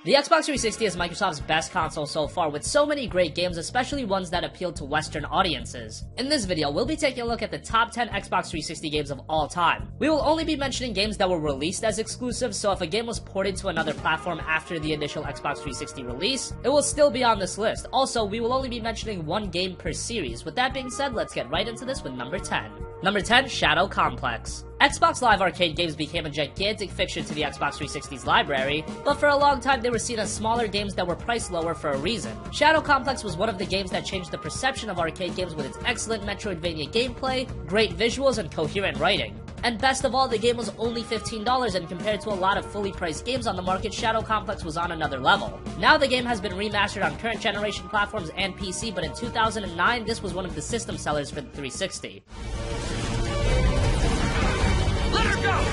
The Xbox 360 is Microsoft's best console so far, with so many great games, especially ones that appeal to Western audiences. In this video, we'll be taking a look at the top 10 Xbox 360 games of all time. We will only be mentioning games that were released as exclusives, so if a game was ported to another platform after the initial Xbox 360 release, it will still be on this list. Also, we will only be mentioning one game per series. With that being said, let's get right into this with number 10. Number 10, Shadow Complex. Xbox Live Arcade games became a gigantic fiction to the Xbox 360's library, but for a long time they were seen as smaller games that were priced lower for a reason. Shadow Complex was one of the games that changed the perception of arcade games with its excellent Metroidvania gameplay, great visuals, and coherent writing. And best of all, the game was only $15, and compared to a lot of fully priced games on the market, Shadow Complex was on another level. Now the game has been remastered on current generation platforms and PC, but in 2009, this was one of the system sellers for the 360. Let her go!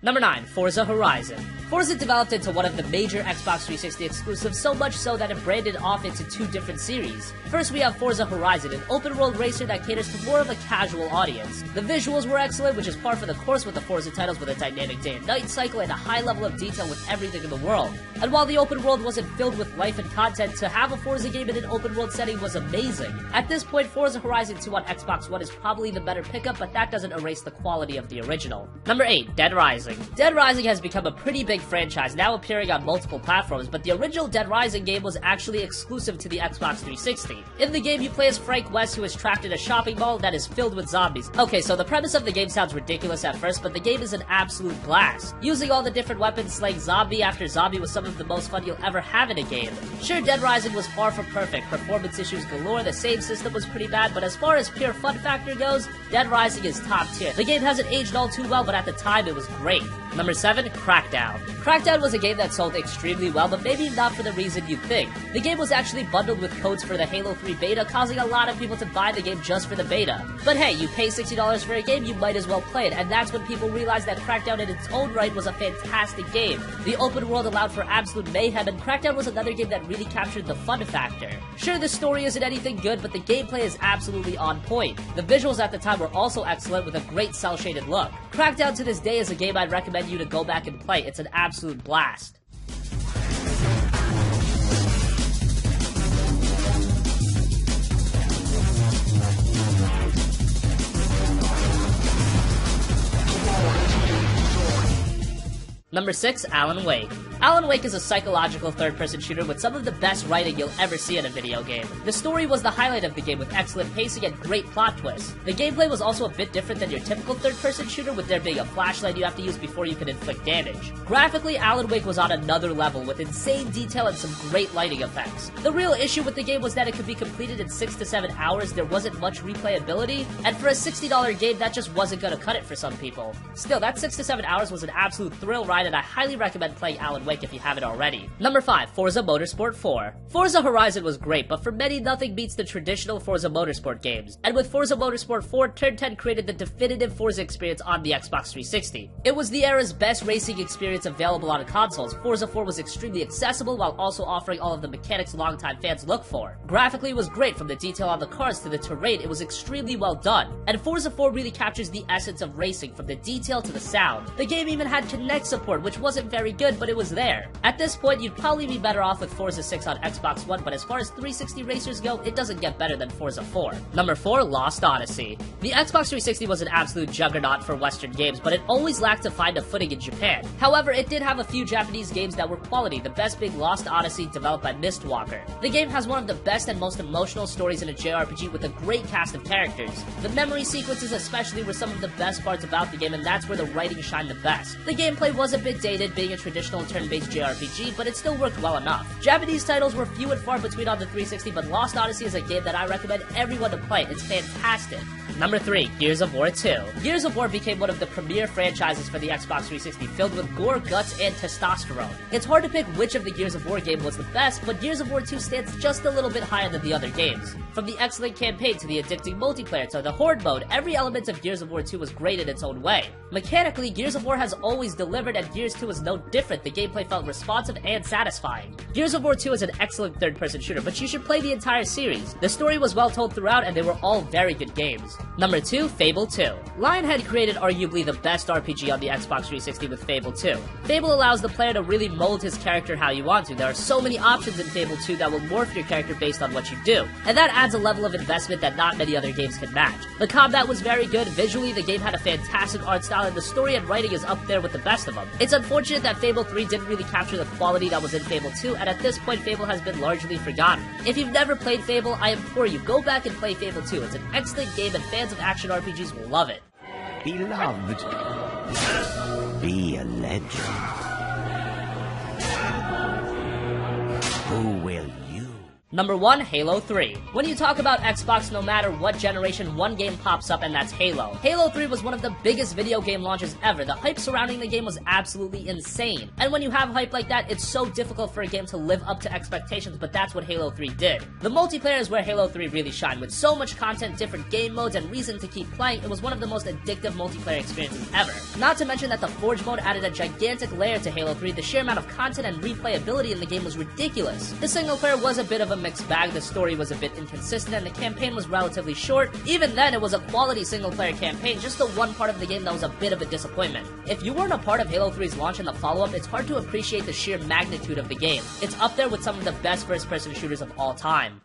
Number 9, Forza Horizon. Forza developed into one of the major Xbox 360 exclusives, so much so that it branded off into two different series. First, we have Forza Horizon, an open-world racer that caters to more of a casual audience. The visuals were excellent, which is par for the course with the Forza titles, with a dynamic day and night cycle and a high level of detail with everything in the world. And while the open world wasn't filled with life and content, to have a Forza game in an open world setting was amazing. At this point, Forza Horizon 2 on Xbox One is probably the better pickup, but that doesn't erase the quality of the original. Number 8, Dead Rising. Dead Rising has become a pretty big franchise, now appearing on multiple platforms, but the original Dead Rising game was actually exclusive to the Xbox 360. In the game, you play as Frank West, who is trapped in a shopping mall that is filled with zombies. Okay, so the premise of the game sounds ridiculous at first, but the game is an absolute blast. Using all the different weapons, slaying zombie after zombie was some of the most fun you'll ever have in a game. Sure, Dead Rising was far from perfect, performance issues galore, the save system was pretty bad, but as far as pure fun factor goes, Dead Rising is top tier. The game hasn't aged all too well, but at the time it was great. Number 7, Crackdown. Crackdown was a game that sold extremely well, but maybe not for the reason you'd think. The game was actually bundled with codes for the Halo 3 beta, causing a lot of people to buy the game just for the beta. But hey, you pay $60 for a game, you might as well play it, and that's when people realized that Crackdown in its own right was a fantastic game. The open world allowed for absolute mayhem, and Crackdown was another game that really captured the fun factor. Sure, the story isn't anything good, but the gameplay is absolutely on point. The visuals at the time were also excellent, with a great cel-shaded look. Crackdown to this day is a game I'd recommend you to go back and play. It's an absolute blast. Number 6, Alan Wake. Alan Wake is a psychological third-person shooter with some of the best writing you'll ever see in a video game. The story was the highlight of the game, with excellent pacing and great plot twists. The gameplay was also a bit different than your typical third-person shooter, with there being a flashlight you have to use before you can inflict damage. Graphically, Alan Wake was on another level, with insane detail and some great lighting effects. The real issue with the game was that it could be completed in 6 to 7 hours, there wasn't much replayability, and for a $60 game, that just wasn't gonna cut it for some people. Still, that 6 to 7 hours was an absolute thrill ride, and I highly recommend playing Alan Wake if you haven't already. Number 5, Forza Motorsport 4. Forza Horizon was great, but for many, nothing beats the traditional Forza Motorsport games. And with Forza Motorsport 4, Turn 10 created the definitive Forza experience on the Xbox 360. It was the era's best racing experience available on consoles. Forza 4 was extremely accessible while also offering all of the mechanics longtime fans look for. Graphically, it was great, from the detail on the cars to the terrain, it was extremely well done. And Forza 4 really captures the essence of racing, from the detail to the sound. The game even had Kinect support, which wasn't very good, but it was there. At this point, you'd probably be better off with Forza 6 on Xbox One, but as far as 360 racers go, it doesn't get better than Forza 4. Number 4, Lost Odyssey. The Xbox 360 was an absolute juggernaut for Western games, but it always lacked to find a footing in Japan. However, it did have a few Japanese games that were quality, the best being Lost Odyssey, developed by Mistwalker. The game has one of the best and most emotional stories in a JRPG, with a great cast of characters. The memory sequences especially were some of the best parts about the game, and that's where the writing shined the best. The gameplay was a bit dated, being a traditional turn-based JRPG, but it still worked well enough. Japanese titles were few and far between on the 360, but Lost Odyssey is a game that I recommend everyone to play. It's fantastic. Number 3, Gears of War 2. Gears of War became one of the premier franchises for the Xbox 360, filled with gore, guts, and testosterone. It's hard to pick which of the Gears of War game was the best, but Gears of War 2 stands just a little bit higher than the other games. From the excellent campaign to the addicting multiplayer to the horde mode, every element of Gears of War 2 was great in its own way. Mechanically, Gears of War has always delivered, and Gears 2 is no different. The gameplay felt responsive and satisfying. Gears of War 2 is an excellent third-person shooter, but you should play the entire series. The story was well told throughout, and they were all very good games. Number 2, Fable 2. Lionhead created arguably the best RPG on the Xbox 360 with Fable 2. Fable allows the player to really mold his character how you want to. There are so many options in Fable 2 that will morph your character based on what you do, and that adds a level of investment that not many other games can match. The combat was very good, visually the game had a fantastic art style, and the story and writing is up there with the best of them. It's unfortunate that Fable 3 didn't really capture the quality that was in Fable 2, and at this point Fable has been largely forgotten. If you've never played Fable, I implore you, go back and play Fable 2. It's an excellent game and fans of action RPGs will love it. Beloved, be a legend. Who will you? Number 1, Halo 3. When you talk about Xbox, no matter what generation, one game pops up and that's Halo. Halo 3 was one of the biggest video game launches ever. The hype surrounding the game was absolutely insane. And when you have hype like that, it's so difficult for a game to live up to expectations, but that's what Halo 3 did. The multiplayer is where Halo 3 really shined. With so much content, different game modes, and reason to keep playing, it was one of the most addictive multiplayer experiences ever. Not to mention that the Forge mode added a gigantic layer to Halo 3. The sheer amount of content and replayability in the game was ridiculous. The single player was a bit of a mixed bag, the story was a bit inconsistent, and the campaign was relatively short. Even then, it was a quality single-player campaign, just the one part of the game that was a bit of a disappointment. If you weren't a part of Halo 3's launch and the follow-up, it's hard to appreciate the sheer magnitude of the game. It's up there with some of the best first-person shooters of all time.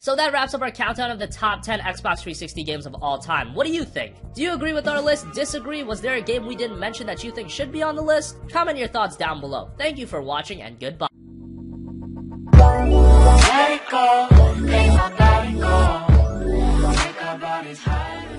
So that wraps up our countdown of the top 10 Xbox 360 games of all time. What do you think? Do you agree with our list? Disagree? Was there a game we didn't mention that you think should be on the list? Comment your thoughts down below. Thank you for watching and goodbye. Let it go, let my body go. Take our bodies high.